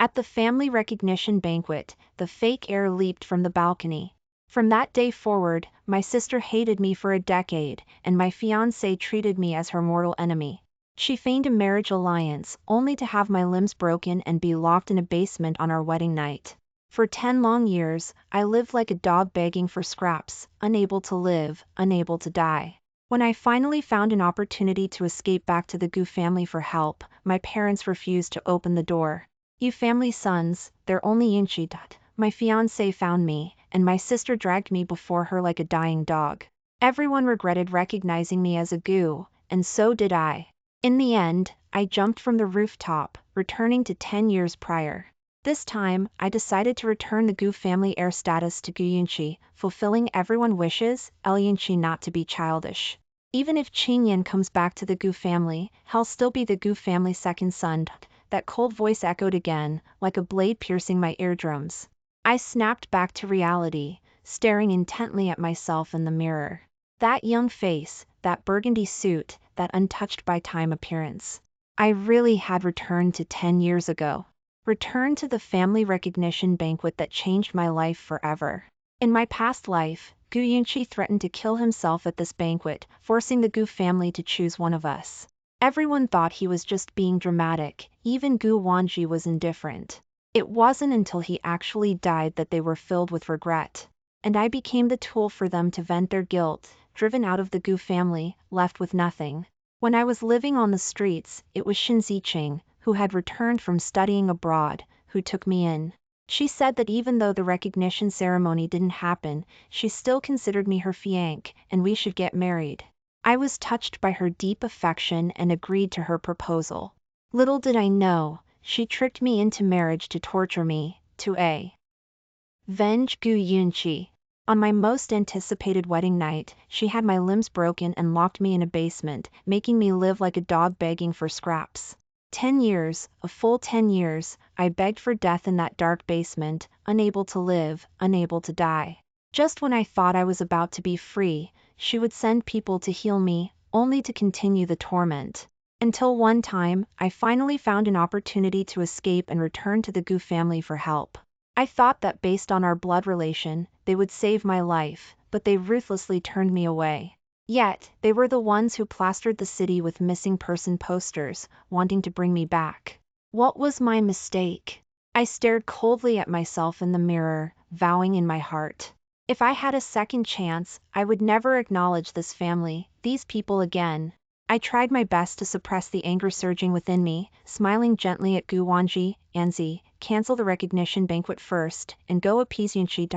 At the family recognition banquet, the fake heir leaped from the balcony. From that day forward, my sister hated me for a decade, and my fiancé treated me as her mortal enemy. She feigned a marriage alliance, only to have my limbs broken and be locked in a basement on our wedding night. For 10 long years, I lived like a dog begging for scraps, unable to live, unable to die. When I finally found an opportunity to escape back to the Gu family for help, my parents refused to open the door. "You family sons, they're only Yunqi." My fiancé found me, and my sister dragged me before her like a dying dog. Everyone regretted recognizing me as a Gu, and so did I. In the end, I jumped from the rooftop, returning to 10 years prior. This time, I decided to return the Gu family heir status to Gu Yunqi, fulfilling everyone's wishes, Yunqi not to be childish. Even if Qingyan comes back to the Gu family, he'll still be the Gu family's second son. That cold voice echoed again, like a blade piercing my eardrums. I snapped back to reality, staring intently at myself in the mirror. That young face, that burgundy suit, that untouched by time appearance. I really had returned to 10 years ago. Returned to the family recognition banquet that changed my life forever. In my past life, Gu Yunqi threatened to kill himself at this banquet, forcing the Gu family to choose one of us. Everyone thought he was just being dramatic, even Gu Yunqi was indifferent. It wasn't until he actually died that they were filled with regret. And I became the tool for them to vent their guilt, driven out of the Gu family, left with nothing. When I was living on the streets, it was Xin Ziqing, who had returned from studying abroad, who took me in. She said that even though the recognition ceremony didn't happen, she still considered me her fiancé, and we should get married. I was touched by her deep affection and agreed to her proposal. Little did I know, she tricked me into marriage to torture me, to avenge Gu Yunqi. On my most anticipated wedding night, she had my limbs broken and locked me in a basement, making me live like a dog begging for scraps. 10 years, a full 10 years, I begged for death in that dark basement, unable to live, unable to die. Just when I thought I was about to be free, she would send people to heal me, only to continue the torment. Until one time, I finally found an opportunity to escape and return to the Gu family for help. I thought that based on our blood relation, they would save my life, but they ruthlessly turned me away. Yet, they were the ones who plastered the city with missing person posters, wanting to bring me back. What was my mistake? I stared coldly at myself in the mirror, vowing in my heart, if I had a second chance, I would never acknowledge this family, these people again. I tried my best to suppress the anger surging within me, smiling gently at Gu Yunqi, Anzi, cancel the recognition banquet first, and go appease Yunqi.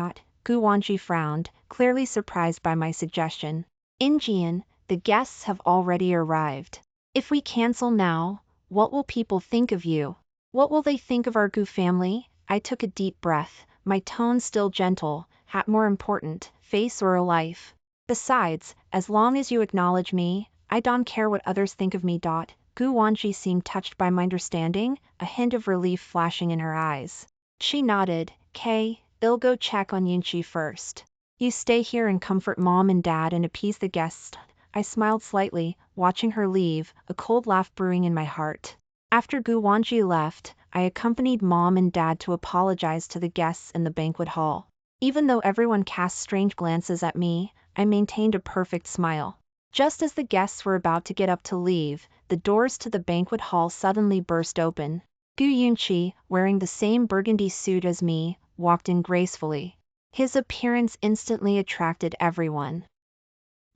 Gu Yunqi frowned, clearly surprised by my suggestion. "Qingyan, the guests have already arrived. If we cancel now, what will people think of you? What will they think of our Gu family?" I took a deep breath, my tone still gentle. "Hat more important, face or a life? Besides, as long as you acknowledge me, I don't care what others think of me." Gu Yunqi seemed touched by my understanding, a hint of relief flashing in her eyes. She nodded. "Kay, I'll go check on Yunqi first. You stay here and comfort mom and dad and appease the guests." I smiled slightly, watching her leave, a cold laugh brewing in my heart. After Gu Yunqi left, I accompanied mom and dad to apologize to the guests in the banquet hall. Even though everyone cast strange glances at me, I maintained a perfect smile. Just as the guests were about to get up to leave, the doors to the banquet hall suddenly burst open. Gu Yunqi, wearing the same burgundy suit as me, walked in gracefully. His appearance instantly attracted everyone's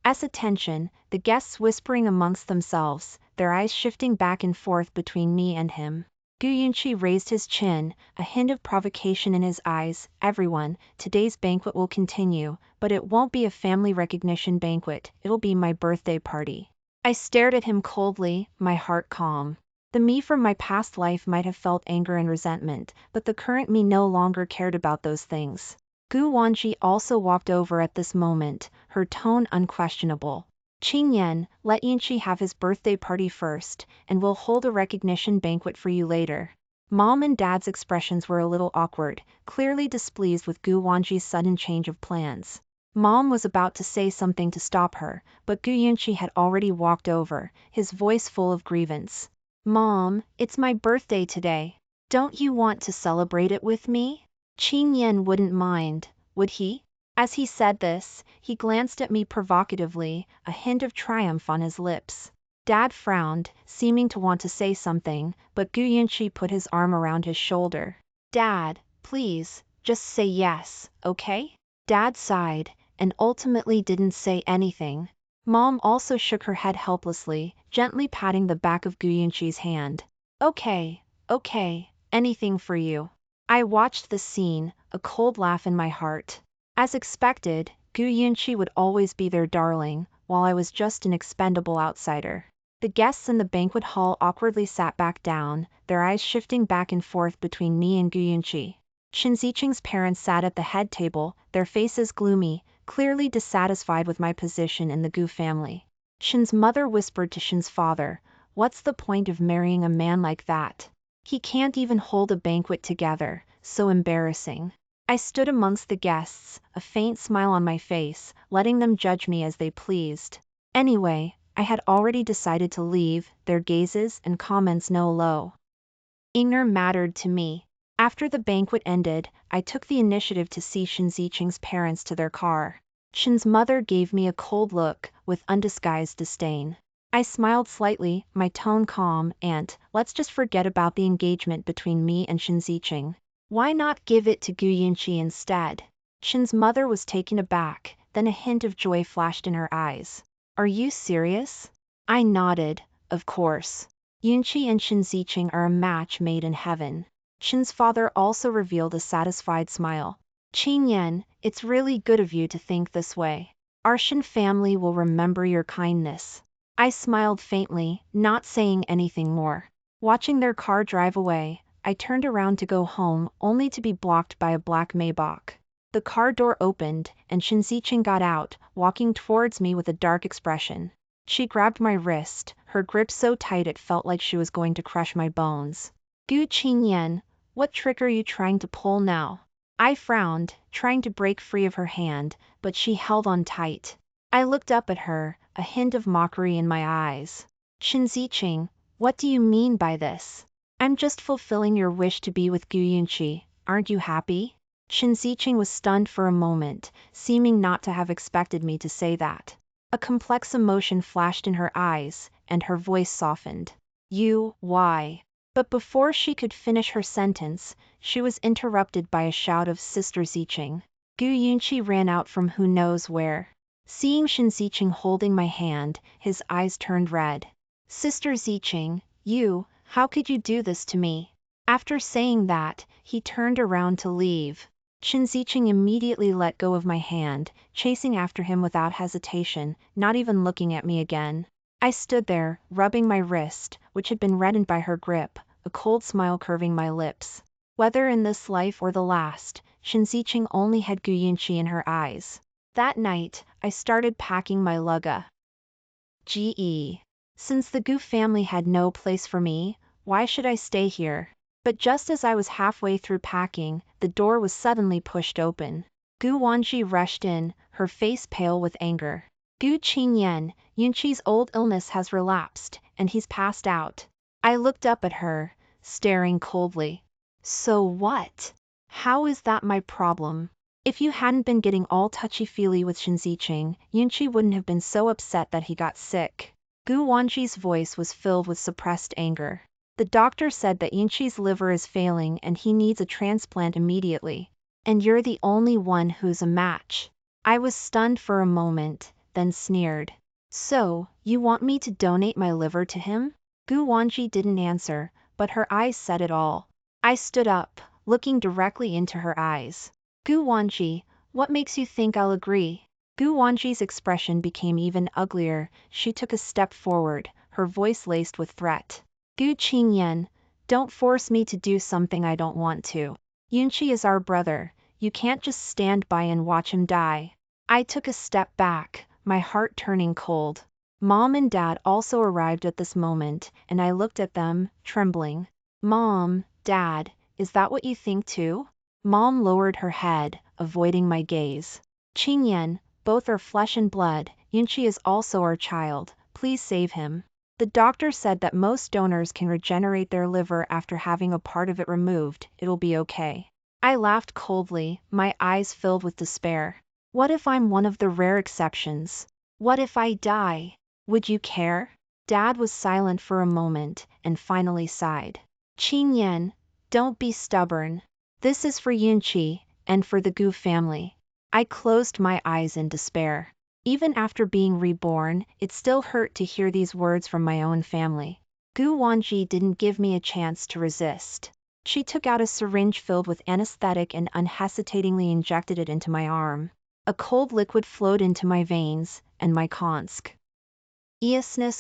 attention, the guests whispering amongst themselves, their eyes shifting back and forth between me and him. Gu Yunqi raised his chin, a hint of provocation in his eyes. "Everyone, today's banquet will continue, but it won't be a family recognition banquet, it'll be my birthday party." I stared at him coldly, my heart calm. The me from my past life might have felt anger and resentment, but the current me no longer cared about those things. Gu Yunqi also walked over at this moment, her tone unquestionable. "Qingyan, let Yunqi have his birthday party first, and we'll hold a recognition banquet for you later." Mom and dad's expressions were a little awkward, clearly displeased with Gu Yunqi's sudden change of plans. Mom was about to say something to stop her, but Gu Yunqi had already walked over, his voice full of grievance. "Mom, it's my birthday today. Don't you want to celebrate it with me? Qingyan wouldn't mind, would he? As he said this, he glanced at me provocatively, a hint of triumph on his lips. Dad frowned, seeming to want to say something, but Gu Yunqi put his arm around his shoulder. Dad, please, just say yes, okay? Dad sighed, and ultimately didn't say anything. Mom also shook her head helplessly, gently patting the back of Gu Yunqi's hand. Okay, anything for you. I watched the scene, a cold laugh in my heart. As expected, Gu Yunqi would always be their darling, while I was just an expendable outsider. The guests in the banquet hall awkwardly sat back down, their eyes shifting back and forth between me and Gu Yunqi. Qin Ziqing's parents sat at the head table, their faces gloomy, clearly dissatisfied with my position in the Gu family. Qin's mother whispered to Qin's father, "What's the point of marrying a man like that? He can't even hold a banquet together, so embarrassing." I stood amongst the guests, a faint smile on my face, letting them judge me as they pleased. Anyway, I had already decided to leave, their gazes and comments no longer mattered to me. After the banquet ended, I took the initiative to see Qin Ziqing's parents to their car. Qin's mother gave me a cold look, with undisguised disdain. I smiled slightly, my tone calm, and, let's just forget about the engagement between me and Qin Ziqing. Why not give it to Gu Yunqi instead? Qin's mother was taken aback, then a hint of joy flashed in her eyes. Are you serious? I nodded, of course. Yunqi and Qin Ziqing are a match made in heaven. Qin's father also revealed a satisfied smile. Qingyan, it's really good of you to think this way. Our Qin family will remember your kindness. I smiled faintly, not saying anything more. Watching their car drive away, I turned around to go home, only to be blocked by a black Maybach. The car door opened, and Qin Ziqing got out, walking towards me with a dark expression. She grabbed my wrist, her grip so tight it felt like she was going to crush my bones. Gu Qingyan, what trick are you trying to pull now? I frowned, trying to break free of her hand, but she held on tight. I looked up at her, a hint of mockery in my eyes. Qin Ziqing, what do you mean by this? I'm just fulfilling your wish to be with Gu Yunqi, aren't you happy? Qin Ziqing was stunned for a moment, seeming not to have expected me to say that. A complex emotion flashed in her eyes, and her voice softened. Why? But before she could finish her sentence, she was interrupted by a shout of Sister Ziqing. Gu Yunqi ran out from who knows where. Seeing Qin Ziqing holding my hand, his eyes turned red. Sister Ziqing, how could you do this to me? After saying that, he turned around to leave. Qin Ziqing immediately let go of my hand, chasing after him without hesitation, not even looking at me again. I stood there, rubbing my wrist, which had been reddened by her grip, a cold smile curving my lips. Whether in this life or the last, Qin Ziqing only had Gu Yunqi in her eyes. That night, I started packing my luggage. Since the Gu family had no place for me, why should I stay here? But just as I was halfway through packing, the door was suddenly pushed open. Gu Yunqi rushed in, her face pale with anger. Gu Qingyan, Yunqi's old illness has relapsed, and he's passed out. I looked up at her, staring coldly. So what? How is that my problem? If you hadn't been getting all touchy-feely with Qin Ziqing, Yunqi wouldn't have been so upset that he got sick. Gu Yunqi's voice was filled with suppressed anger. The doctor said that Yunqi's liver is failing and he needs a transplant immediately. And you're the only one who's a match. I was stunned for a moment, then sneered. So, you want me to donate my liver to him? Gu Yunqi didn't answer, but her eyes said it all. I stood up, looking directly into her eyes. Gu Yunqi, what makes you think I'll agree? Gu Yunqi's expression became even uglier. She took a step forward, her voice laced with threat. Gu Qingyan, don't force me to do something I don't want to. Yunqi is our brother, you can't just stand by and watch him die. I took a step back, my heart turning cold. Mom and Dad also arrived at this moment, and I looked at them, trembling. Mom, Dad, is that what you think too? Mom lowered her head, avoiding my gaze. Qingyan, both are flesh and blood, Yunqi is also our child, please save him. The doctor said that most donors can regenerate their liver after having a part of it removed. It'll be okay. I laughed coldly, my eyes filled with despair. What if I'm one of the rare exceptions? What if I die? Would you care? Dad was silent for a moment, and finally sighed. Qingyan, don't be stubborn. This is for Yunqi, and for the Gu family. I closed my eyes in despair. Even after being reborn, it still hurt to hear these words from my own family. Gu Yunqi didn't give me a chance to resist. She took out a syringe filled with anesthetic and unhesitatingly injected it into my arm. A cold liquid flowed into my veins, and my consciousness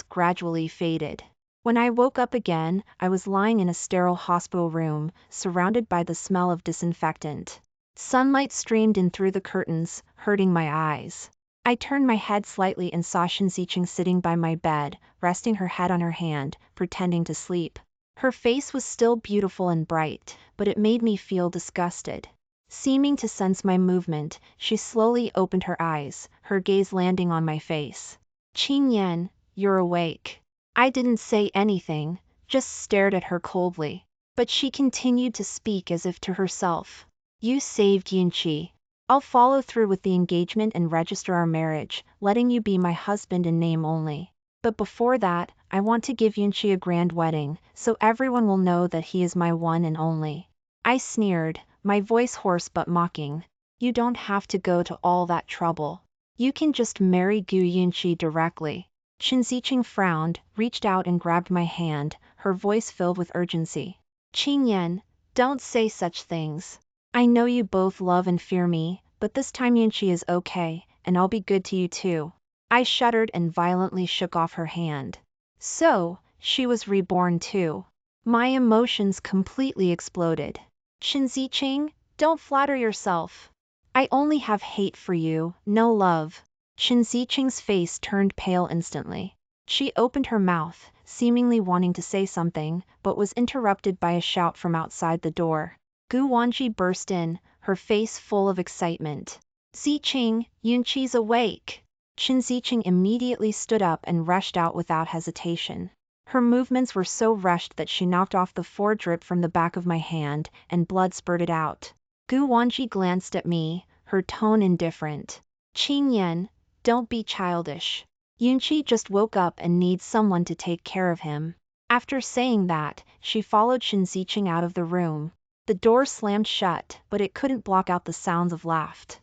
gradually faded. When I woke up again, I was lying in a sterile hospital room, surrounded by the smell of disinfectant. Sunlight streamed in through the curtains, hurting my eyes. I turned my head slightly and saw Qingyan sitting by my bed, resting her head on her hand, pretending to sleep. Her face was still beautiful and bright, but it made me feel disgusted. Seeming to sense my movement, she slowly opened her eyes, her gaze landing on my face. Qingyan, you're awake. I didn't say anything, just stared at her coldly. But she continued to speak as if to herself. You saved Yunqi. I'll follow through with the engagement and register our marriage, letting you be my husband in name only. But before that, I want to give Yunqi a grand wedding, so everyone will know that he is my one and only. I sneered, my voice hoarse but mocking. You don't have to go to all that trouble. You can just marry Gu Yunqi directly. Qingyan frowned, reached out and grabbed my hand, her voice filled with urgency. Qingyan, don't say such things. I know you both love and fear me, but this time Yunqi is okay, and I'll be good to you too. I shuddered and violently shook off her hand. So, she was reborn too. My emotions completely exploded. Qingyan, don't flatter yourself. I only have hate for you, no love. Qingyan's face turned pale instantly. She opened her mouth, seemingly wanting to say something, but was interrupted by a shout from outside the door. Gu Yunqi burst in, her face full of excitement. Ziqing, Yunqi's awake! Qingyan immediately stood up and rushed out without hesitation. Her movements were so rushed that she knocked off the drip from the back of my hand, and blood spurted out. Gu Yunqi glanced at me, her tone indifferent. Qingyan, don't be childish. Yunqi just woke up and needs someone to take care of him. After saying that, she followed Qingyan out of the room. The door slammed shut, but it couldn't block out the sounds of laughter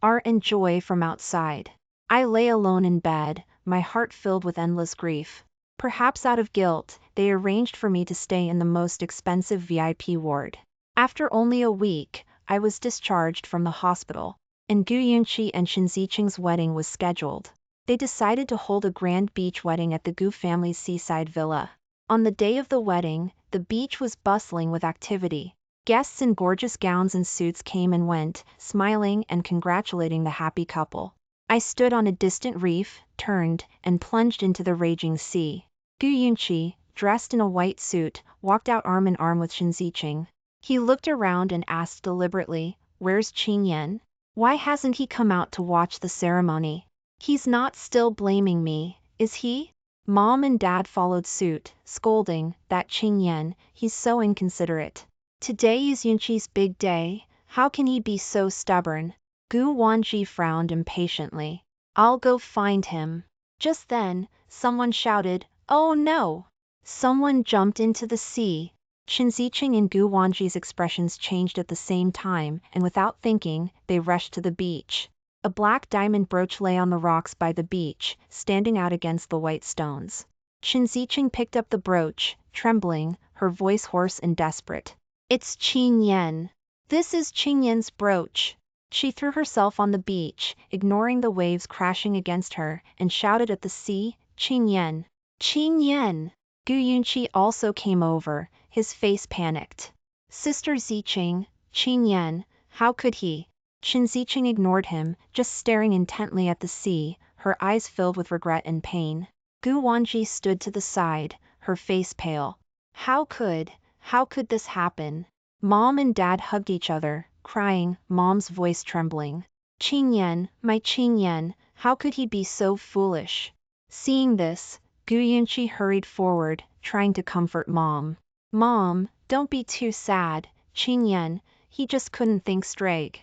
and joy from outside. I lay alone in bed, my heart filled with endless grief. Perhaps out of guilt, they arranged for me to stay in the most expensive VIP ward. After only a week, I was discharged from the hospital, and Gu Yunqi and Qingyan's wedding was scheduled. They decided to hold a grand beach wedding at the Gu family's seaside villa. On the day of the wedding, the beach was bustling with activity. Guests in gorgeous gowns and suits came and went, smiling and congratulating the happy couple. I stood on a distant reef, turned, and plunged into the raging sea. Gu Yunqi, dressed in a white suit, walked out arm in arm with Qingyan. He looked around and asked deliberately, "Where's Qingyan? Why hasn't he come out to watch the ceremony? He's not still blaming me, is he?" Mom and Dad followed suit, scolding, "That Qingyan, he's so inconsiderate. Today is Yunqi's big day, how can he be so stubborn?" Gu Yunqi frowned impatiently. "I'll go find him." Just then, someone shouted, "Oh no!" Someone jumped into the sea. Qingyan and Gu Yunqi's expressions changed at the same time, and without thinking, they rushed to the beach. A black diamond brooch lay on the rocks by the beach, standing out against the white stones. Qingyan picked up the brooch, trembling, her voice hoarse and desperate. "It's Qingyan. This is Qingyan's brooch." She threw herself on the beach, ignoring the waves crashing against her, and shouted at the sea, "Qingyan! Qingyan!" Gu Yunqi also came over, his face panicked. "Sister Ziqing, Qingyan, how could he?" Qingyan ignored him, just staring intently at the sea, her eyes filled with regret and pain. Gu Yunqi stood to the side, her face pale. How could this happen?" Mom and Dad hugged each other, crying, Mom's voice trembling. "Qingyan, my Qingyan, how could he be so foolish?" Seeing this, Gu Yunqi hurried forward, trying to comfort Mom. Mom, don't be too sad, Qingyan, he just couldn't think straight.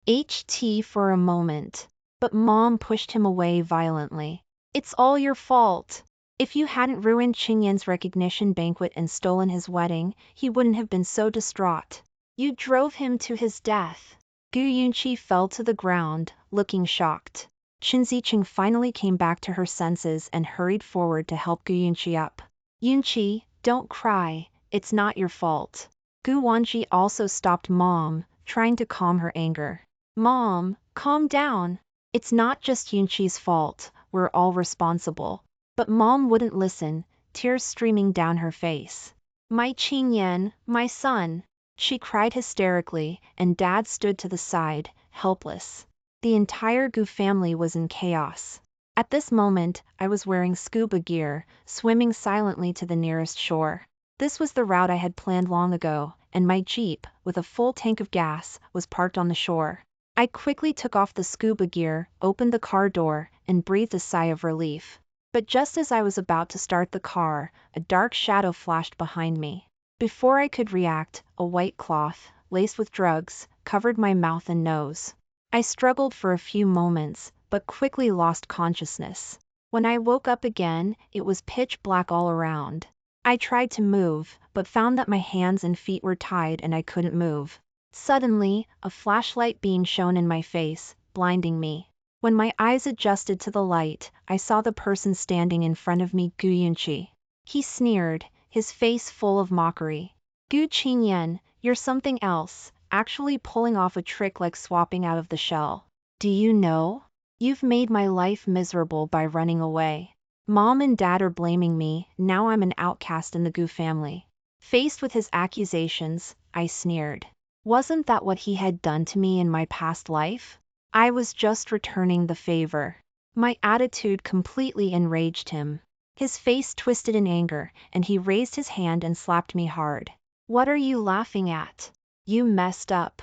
HT for a moment. But Mom pushed him away violently. It's all your fault. If you hadn't ruined Qingyan's recognition banquet and stolen his wedding, he wouldn't have been so distraught. You drove him to his death. Gu Yunqi fell to the ground, looking shocked. Qin Ziqing finally came back to her senses and hurried forward to help Gu Yunqi up. Yunqi, don't cry, it's not your fault. Gu Yunqi also stopped Mom, trying to calm her anger. Mom, calm down. It's not just Yunqi's fault, we're all responsible. But Mom wouldn't listen, tears streaming down her face. My Qingyan, my son. She cried hysterically, and Dad stood to the side, helpless. The entire Gu family was in chaos. At this moment, I was wearing scuba gear, swimming silently to the nearest shore. This was the route I had planned long ago, and my jeep, with a full tank of gas, was parked on the shore. I quickly took off the scuba gear, opened the car door, and breathed a sigh of relief. But just as I was about to start the car, a dark shadow flashed behind me. Before I could react, a white cloth, laced with drugs, covered my mouth and nose. I struggled for a few moments, but quickly lost consciousness. When I woke up again, it was pitch black all around. I tried to move, but found that my hands and feet were tied and I couldn't move. Suddenly, a flashlight beam shone in my face, blinding me. When my eyes adjusted to the light, I saw the person standing in front of me, Gu Yunqi. He sneered, his face full of mockery. Gu Qingyan, you're something else, actually pulling off a trick like swapping out of the shell. Do you know? You've made my life miserable by running away. Mom and Dad are blaming me, now I'm an outcast in the Gu family. Faced with his accusations, I sneered. Wasn't that what he had done to me in my past life? I was just returning the favor. My attitude completely enraged him. His face twisted in anger, and he raised his hand and slapped me hard. What are you laughing at? You messed up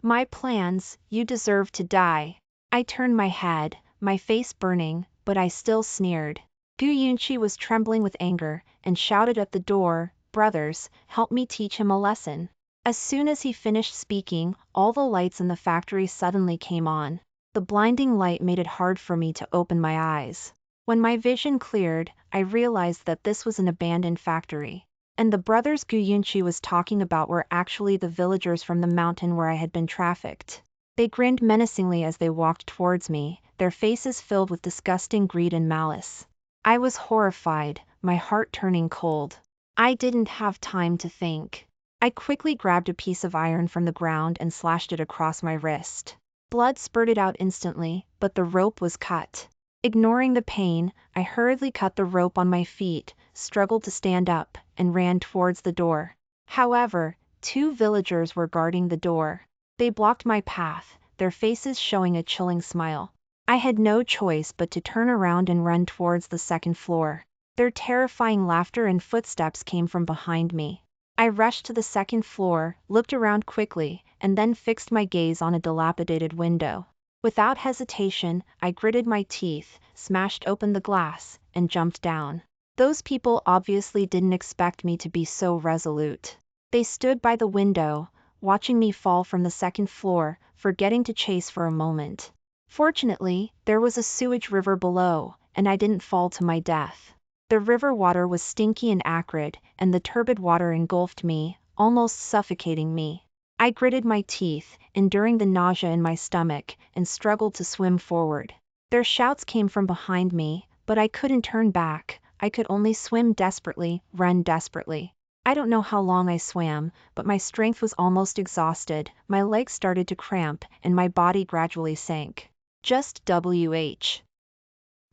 my plans, you deserve to die. I turned my head, my face burning, but I still sneered. Gu Yunqi was trembling with anger, and shouted at the door, brothers, help me teach him a lesson. As soon as he finished speaking, all the lights in the factory suddenly came on. The blinding light made it hard for me to open my eyes. When my vision cleared, I realized that this was an abandoned factory. And the brothers Gu Yunqi was talking about were actually the villagers from the mountain where I had been trafficked. They grinned menacingly as they walked towards me, their faces filled with disgusting greed and malice. I was horrified, my heart turning cold. I didn't have time to think. I quickly grabbed a piece of iron from the ground and slashed it across my wrist. Blood spurted out instantly, but the rope was cut. Ignoring the pain, I hurriedly cut the rope on my feet, struggled to stand up, and ran towards the door. However, 2 villagers were guarding the door. They blocked my path, their faces showing a chilling smile. I had no choice but to turn around and run towards the second floor. Their terrifying laughter and footsteps came from behind me. I rushed to the second floor, looked around quickly, and then fixed my gaze on a dilapidated window. Without hesitation, I gritted my teeth, smashed open the glass, and jumped down. Those people obviously didn't expect me to be so resolute. They stood by the window, watching me fall from the second floor, forgetting to chase for a moment. Fortunately, there was a sewage river below, and I didn't fall to my death. The river water was stinky and acrid, and the turbid water engulfed me, almost suffocating me. I gritted my teeth, enduring the nausea in my stomach, and struggled to swim forward. Their shouts came from behind me, but I couldn't turn back. I could only swim desperately, run desperately. I don't know how long I swam, but my strength was almost exhausted, my legs started to cramp, and my body gradually sank. Just WH.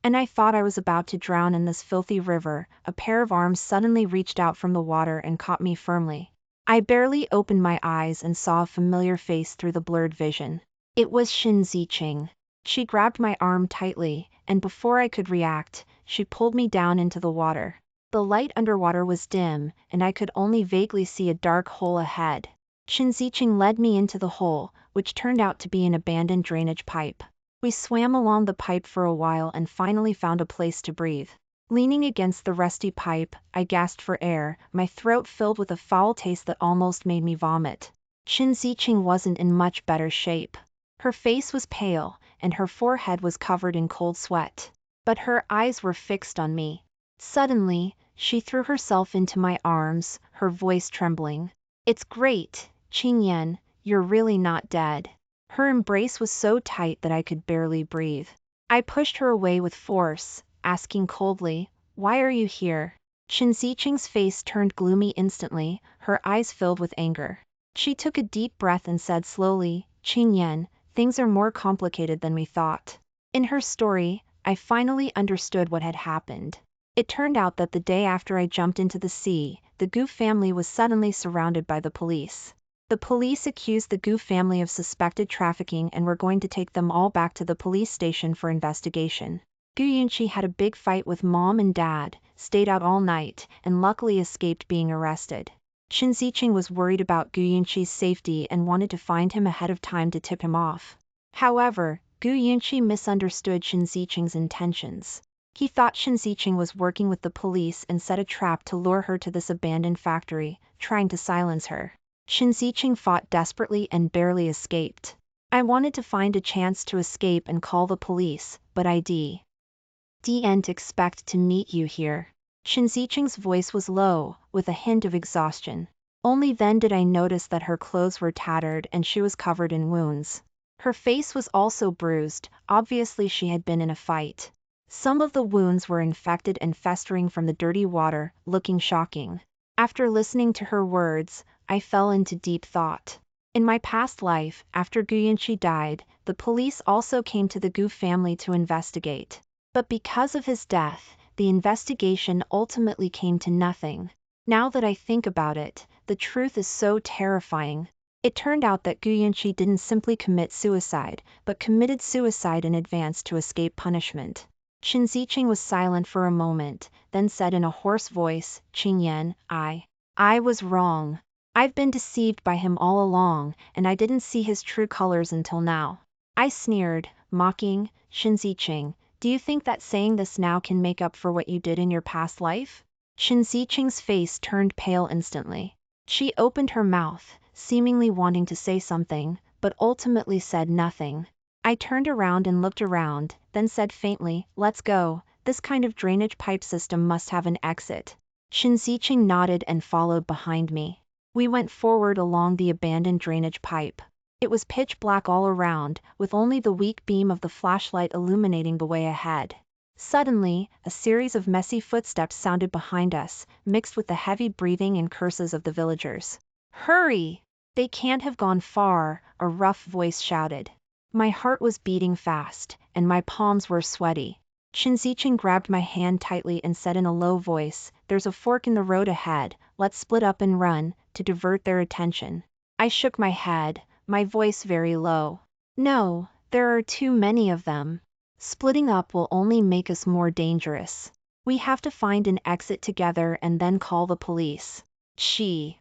And I thought I was about to drown in this filthy river. A pair of arms suddenly reached out from the water and caught me firmly. I barely opened my eyes and saw a familiar face through the blurred vision. It was Qin Ziqing. She grabbed my arm tightly, and before I could react, she pulled me down into the water. The light underwater was dim, and I could only vaguely see a dark hole ahead. Qin Ziqing led me into the hole, which turned out to be an abandoned drainage pipe. We swam along the pipe for a while and finally found a place to breathe. Leaning against the rusty pipe, I gasped for air, my throat filled with a foul taste that almost made me vomit. Qin Ziqing wasn't in much better shape. Her face was pale, and her forehead was covered in cold sweat. But her eyes were fixed on me. Suddenly, she threw herself into my arms, her voice trembling. "It's great, Qingyan, you're really not dead." Her embrace was so tight that I could barely breathe. I pushed her away with force, asking coldly, "Why are you here?" Qin Ziqing's face turned gloomy instantly, her eyes filled with anger. She took a deep breath and said slowly, "Qingyan, things are more complicated than we thought." In her story, I finally understood what had happened. It turned out that the day after I jumped into the sea, the Gu family was suddenly surrounded by the police. The police accused the Gu family of suspected trafficking and were going to take them all back to the police station for investigation. Gu Yunqi had a big fight with mom and dad, stayed out all night, and luckily escaped being arrested. Qin Ziqing was worried about Gu Yunqi's safety and wanted to find him ahead of time to tip him off. However, Gu Yunqi misunderstood Qin Ziqing's intentions. He thought Qin Ziqing was working with the police and set a trap to lure her to this abandoned factory, trying to silence her. Qin Ziqing fought desperately and barely escaped. I wanted to find a chance to escape and call the police, but I didn't expect to meet you here. Qin Ziqing's voice was low, with a hint of exhaustion. Only then did I notice that her clothes were tattered and she was covered in wounds. Her face was also bruised, obviously she had been in a fight. Some of the wounds were infected and festering from the dirty water, looking shocking. After listening to her words, I fell into deep thought. In my past life, after Gu Yunqi died, the police also came to the Gu family to investigate. But because of his death, the investigation ultimately came to nothing. Now that I think about it, the truth is so terrifying. It turned out that Gu Yunqi didn't simply commit suicide, but committed suicide in advance to escape punishment. Qin Ziqing was silent for a moment, then said in a hoarse voice, "Qingyan, I was wrong. I've been deceived by him all along, and I didn't see his true colors until now." I sneered, mocking, "Qin Ziqing, do you think that saying this now can make up for what you did in your past life?" Qin Ziqing's face turned pale instantly. She opened her mouth, seemingly wanting to say something, but ultimately said nothing. I turned around and looked around, then said faintly, "Let's go, this kind of drainage pipe system must have an exit." Qin Ziqing nodded and followed behind me. We went forward along the abandoned drainage pipe. It was pitch black all around, with only the weak beam of the flashlight illuminating the way ahead. Suddenly, a series of messy footsteps sounded behind us, mixed with the heavy breathing and curses of the villagers. "Hurry! They can't have gone far," a rough voice shouted. My heart was beating fast, and my palms were sweaty. Qin Ziqing grabbed my hand tightly and said in a low voice, "There's a fork in the road ahead, let's split up and run," to divert their attention. I shook my head, my voice very low. "No, there are too many of them. Splitting up will only make us more dangerous. We have to find an exit together and then call the police." Qin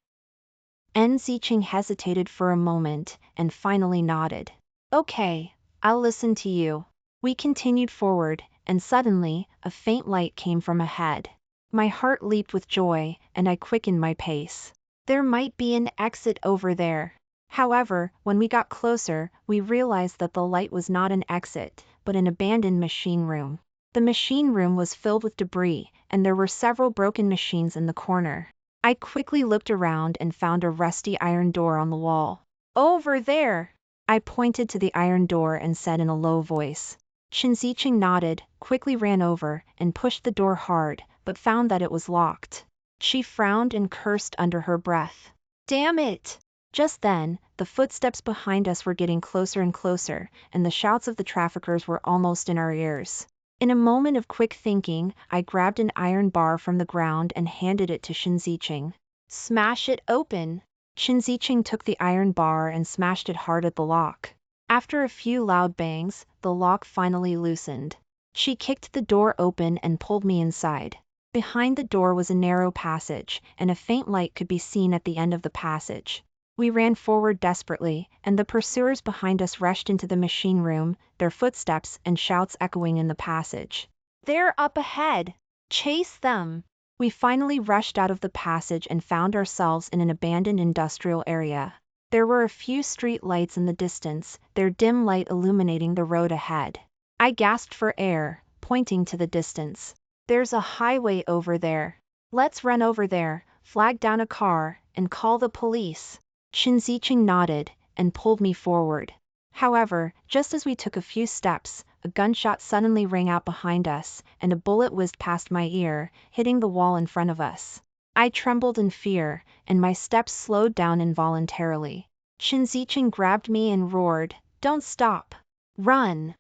Ziqing hesitated for a moment, and finally nodded. "Okay, I'll listen to you." We continued forward, and suddenly, a faint light came from ahead. My heart leaped with joy, and I quickened my pace. There might be an exit over there. However, when we got closer, we realized that the light was not an exit, but an abandoned machine room. The machine room was filled with debris, and there were several broken machines in the corner. I quickly looked around and found a rusty iron door on the wall. "Over there!" I pointed to the iron door and said in a low voice. Qin Ziqing nodded, quickly ran over, and pushed the door hard, but found that it was locked. She frowned and cursed under her breath. "Damn it!" Just then, the footsteps behind us were getting closer and closer, and the shouts of the traffickers were almost in our ears. In a moment of quick thinking, I grabbed an iron bar from the ground and handed it to Qin Ziqing. "Smash it open." Qin Ziqing took the iron bar and smashed it hard at the lock. After a few loud bangs, the lock finally loosened. She kicked the door open and pulled me inside. Behind the door was a narrow passage, and a faint light could be seen at the end of the passage. We ran forward desperately, and the pursuers behind us rushed into the machine room, their footsteps and shouts echoing in the passage. "They're up ahead!" Chase them! We finally rushed out of the passage and found ourselves in an abandoned industrial area. There were a few street lights in the distance, their dim light illuminating the road ahead. I gasped for air, pointing to the distance. There's a highway over there. Let's run over there, flag down a car, and call the police. Qin Ziqing nodded and pulled me forward. However, just as we took a few steps, a gunshot suddenly rang out behind us, and a bullet whizzed past my ear, hitting the wall in front of us. I trembled in fear, and my steps slowed down involuntarily. Qin Ziqing grabbed me and roared, "Don't stop! Run!"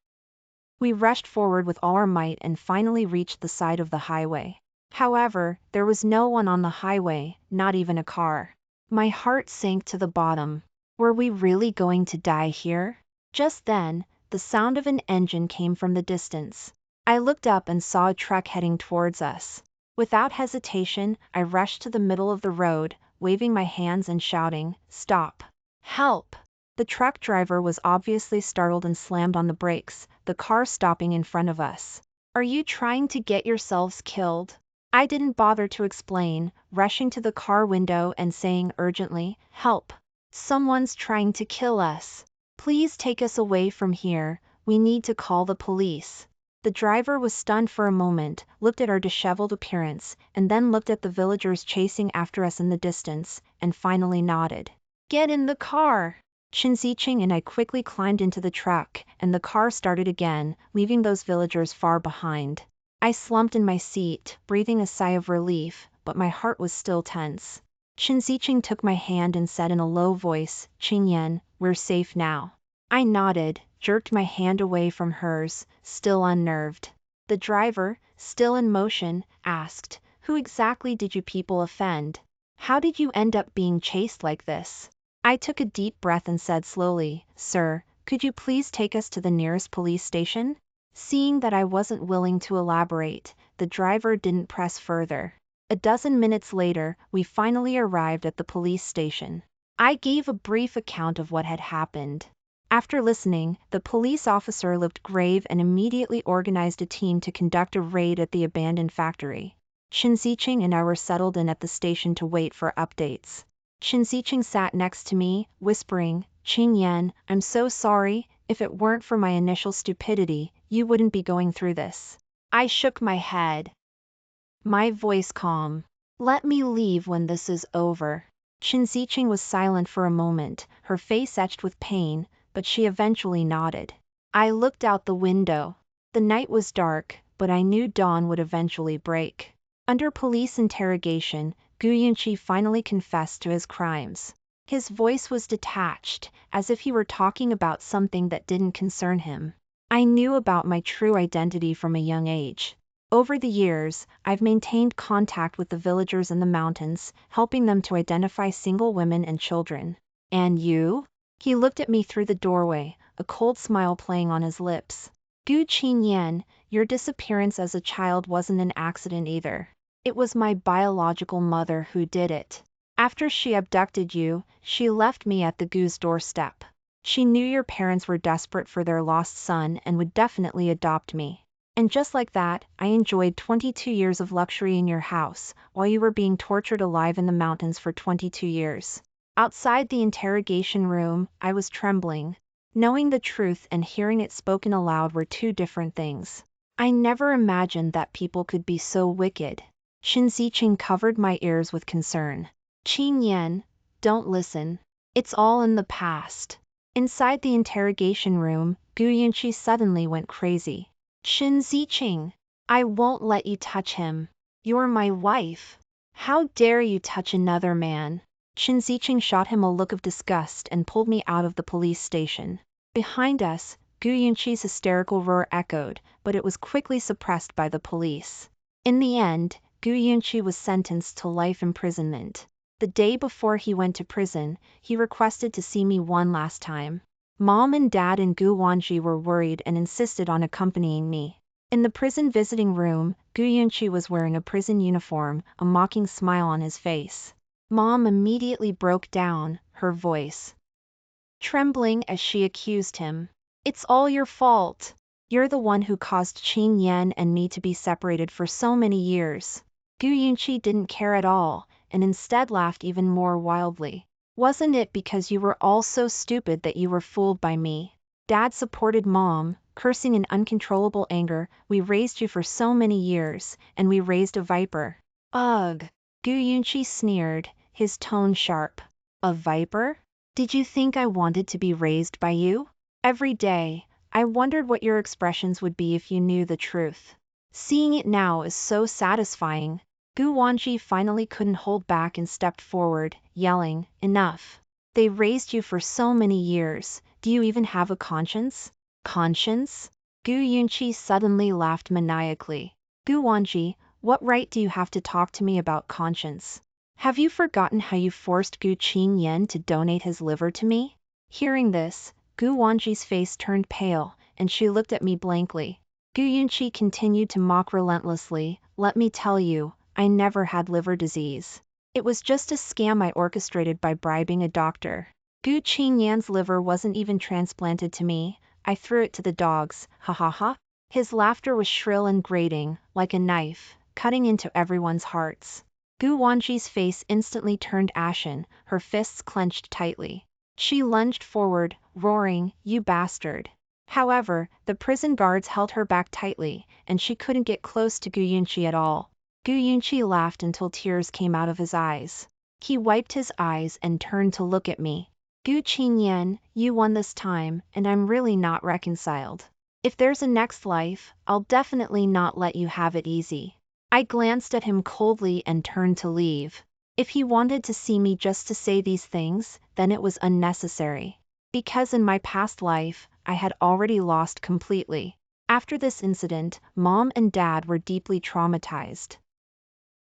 We rushed forward with all our might and finally reached the side of the highway. However, there was no one on the highway, not even a car. My heart sank to the bottom. Were we really going to die here? Just then, the sound of an engine came from the distance. I looked up and saw a truck heading towards us. Without hesitation, I rushed to the middle of the road, waving my hands and shouting, "Stop! Help!" The truck driver was obviously startled and slammed on the brakes, the car stopping in front of us. "Are you trying to get yourselves killed?" I didn't bother to explain, rushing to the car window and saying urgently, "Help! Someone's trying to kill us. Please take us away from here, we need to call the police." The driver was stunned for a moment, looked at our disheveled appearance, and then looked at the villagers chasing after us in the distance, and finally nodded. "Get in the car!" Qin Ziqing and I quickly climbed into the truck, and the car started again, leaving those villagers far behind. I slumped in my seat, breathing a sigh of relief, but my heart was still tense. Qin Ziqing took my hand and said in a low voice, "Qingyan, we're safe now." I nodded, jerked my hand away from hers, still unnerved. The driver, still in motion, asked, "Who exactly did you people offend? How did you end up being chased like this?" I took a deep breath and said slowly, "Sir, could you please take us to the nearest police station?" Seeing that I wasn't willing to elaborate, the driver didn't press further. A dozen minutes later, we finally arrived at the police station. I gave a brief account of what had happened. After listening, the police officer looked grave and immediately organized a team to conduct a raid at the abandoned factory. Qin Ziqing and I were settled in at the station to wait for updates. Qin Ziqing sat next to me, whispering, "Qingyan, I'm so sorry, if it weren't for my initial stupidity, you wouldn't be going through this." I shook my head, my voice calm. "Let me leave when this is over." Qin Ziqing was silent for a moment, her face etched with pain, but she eventually nodded. I looked out the window. The night was dark, but I knew dawn would eventually break. Under police interrogation, Gu Yunqi finally confessed to his crimes. His voice was detached, as if he were talking about something that didn't concern him. I knew about my true identity from a young age. Over the years, I've maintained contact with the villagers in the mountains, helping them to identify single women and children. "And you?" He looked at me through the doorway, a cold smile playing on his lips. "Gu Qingyan, your disappearance as a child wasn't an accident either. It was my biological mother who did it. After she abducted you, she left me at the Gu's doorstep. She knew your parents were desperate for their lost son and would definitely adopt me. And just like that, I enjoyed 22 years of luxury in your house, while you were being tortured alive in the mountains for 22 years. Outside the interrogation room, I was trembling. Knowing the truth and hearing it spoken aloud were two different things. I never imagined that people could be so wicked. Qin Ziqing covered my ears with concern. "Qingyan, don't listen. It's all in the past." Inside the interrogation room, Gu Yunqi suddenly went crazy. "Qin Ziqing, I won't let you touch him. You're my wife. How dare you touch another man?" Qin Ziqing shot him a look of disgust and pulled me out of the police station. Behind us, Gu Yunqi's hysterical roar echoed, but it was quickly suppressed by the police. In the end, Gu Yunqi was sentenced to life imprisonment. The day before he went to prison, he requested to see me one last time. Mom and Dad in Gu Yunqi were worried and insisted on accompanying me. In the prison visiting room, Gu Yunqi was wearing a prison uniform, a mocking smile on his face. Mom immediately broke down, her voice trembling as she accused him. "It's all your fault. You're the one who caused Qingyan and me to be separated for so many years. Gu Yunqi didn't care at all, and instead laughed even more wildly. Wasn't it because you were all so stupid that you were fooled by me? Dad supported Mom, cursing in uncontrollable anger. We raised you for so many years, and we raised a viper. Ugh! Gu Yunqi sneered, his tone sharp. A viper? Did you think I wanted to be raised by you? Every day, I wondered what your expressions would be if you knew the truth. Seeing it now is so satisfying. Gu Yunqi finally couldn't hold back and stepped forward, yelling, "Enough! They raised you for so many years, do you even have a conscience?" Conscience? Gu Yunqi suddenly laughed maniacally. Gu Yunqi, what right do you have to talk to me about conscience? Have you forgotten how you forced Gu Qingyan to donate his liver to me? Hearing this, Gu Yunqi's face turned pale, and she looked at me blankly. Gu Yunqi continued to mock relentlessly, "Let me tell you, I never had liver disease. It was just a scam I orchestrated by bribing a doctor. Gu Qingyan's liver wasn't even transplanted to me, I threw it to the dogs, ha ha ha." His laughter was shrill and grating, like a knife, cutting into everyone's hearts. Gu Yunqi's face instantly turned ashen, her fists clenched tightly. She lunged forward, roaring, "You bastard!" However, the prison guards held her back tightly, and she couldn't get close to Gu Yunqi at all. Gu Yunqi laughed until tears came out of his eyes. He wiped his eyes and turned to look at me. "Gu Qingyan, you won this time, and I'm really not reconciled. If there's a next life, I'll definitely not let you have it easy." I glanced at him coldly and turned to leave. If he wanted to see me just to say these things, then it was unnecessary. Because in my past life, I had already lost completely. After this incident, Mom and Dad were deeply traumatized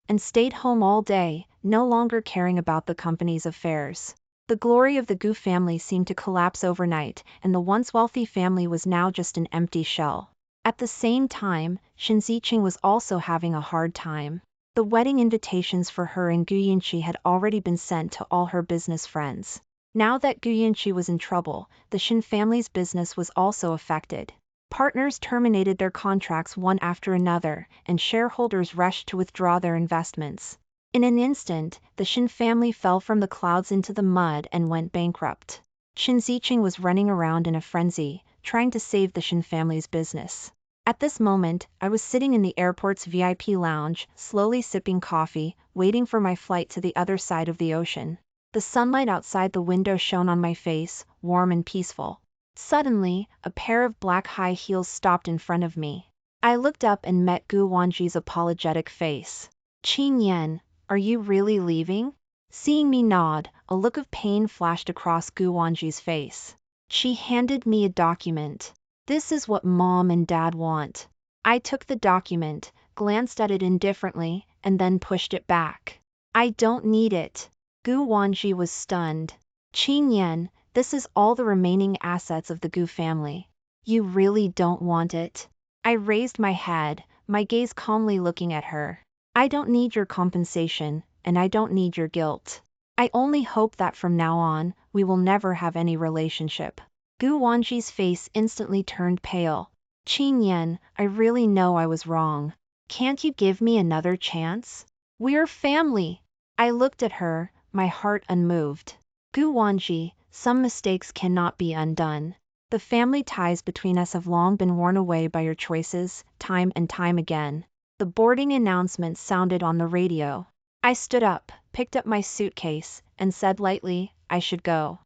and stayed home all day, no longer caring about the company's affairs. The glory of the Gu family seemed to collapse overnight, and the once wealthy family was now just an empty shell. At the same time, Qin Ziqing was also having a hard time. The wedding invitations for her and Gu Yunqi had already been sent to all her business friends. Now that Gu Yunqi was in trouble, the Qin family's business was also affected. Partners terminated their contracts one after another, and shareholders rushed to withdraw their investments. In an instant, the Qin family fell from the clouds into the mud and went bankrupt. Qin Ziqing was running around in a frenzy, trying to save the Qin family's business. At this moment, I was sitting in the airport's VIP lounge, slowly sipping coffee, waiting for my flight to the other side of the ocean. The sunlight outside the window shone on my face, warm and peaceful. Suddenly, a pair of black high heels stopped in front of me. I looked up and met Gu Yunqi's apologetic face. "Qingyan, are you really leaving?" Seeing me nod, a look of pain flashed across Gu Yunqi's face. She handed me a document. "This is what Mom and Dad want." I took the document, glanced at it indifferently, and then pushed it back. "I don't need it." Gu Yunqi was stunned. "Qingyan, this is all the remaining assets of the Gu family. You really don't want it?" I raised my head, my gaze calmly looking at her. "I don't need your compensation, and I don't need your guilt. I only hope that from now on, we will never have any relationship." Gu Yunqi's face instantly turned pale. "Qingyan, I really know I was wrong. Can't you give me another chance? We're family." I looked at her, my heart unmoved. "Gu Yunqi, some mistakes cannot be undone. The family ties between us have long been worn away by your choices, time and time again." The boarding announcement sounded on the radio. I stood up, picked up my suitcase, and said lightly, "I should go."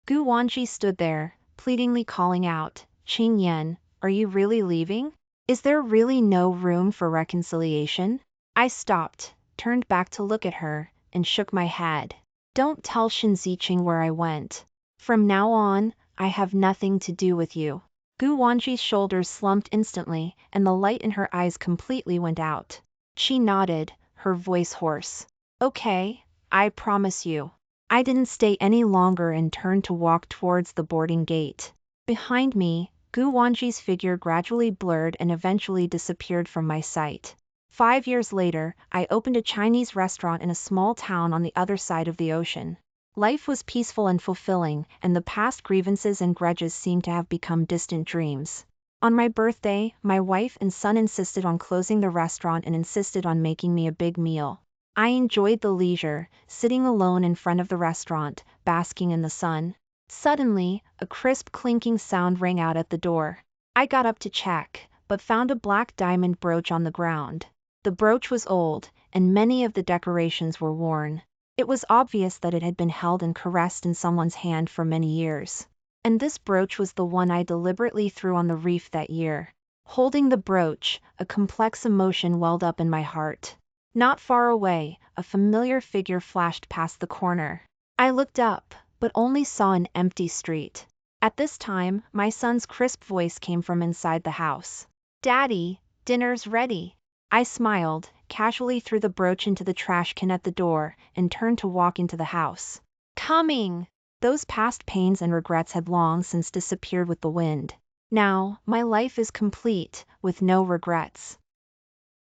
Gu Yunqi stood there, pleadingly calling out, "Qingyan, are you really leaving? Is there really no room for reconciliation?" I stopped, turned back to look at her, and shook my head. "Don't tell Qin Ziqing where I went. From now on, I have nothing to do with you." Gu Yunqi's shoulders slumped instantly, and the light in her eyes completely went out. She nodded, her voice hoarse. "Okay, I promise you." I didn't stay any longer and turned to walk towards the boarding gate. Behind me, Gu Yunqi's figure gradually blurred and eventually disappeared from my sight. 5 years later, I opened a Chinese restaurant in a small town on the other side of the ocean. Life was peaceful and fulfilling, and the past grievances and grudges seemed to have become distant dreams. On my birthday, my wife and son insisted on closing the restaurant and insisted on making me a big meal. I enjoyed the leisure, sitting alone in front of the restaurant, basking in the sun. Suddenly, a crisp clinking sound rang out at the door. I got up to check, but found a black diamond brooch on the ground. The brooch was old, and many of the decorations were worn. It was obvious that it had been held and caressed in someone's hand for many years. And this brooch was the one I deliberately threw on the reef that year. Holding the brooch, a complex emotion welled up in my heart. Not far away, a familiar figure flashed past the corner. I looked up, but only saw an empty street. At this time, my son's crisp voice came from inside the house. "Daddy, dinner's ready." I smiled, casually threw the brooch into the trash can at the door, and turned to walk into the house. Coming! Those past pains and regrets had long since disappeared with the wind. Now, my life is complete, with no regrets.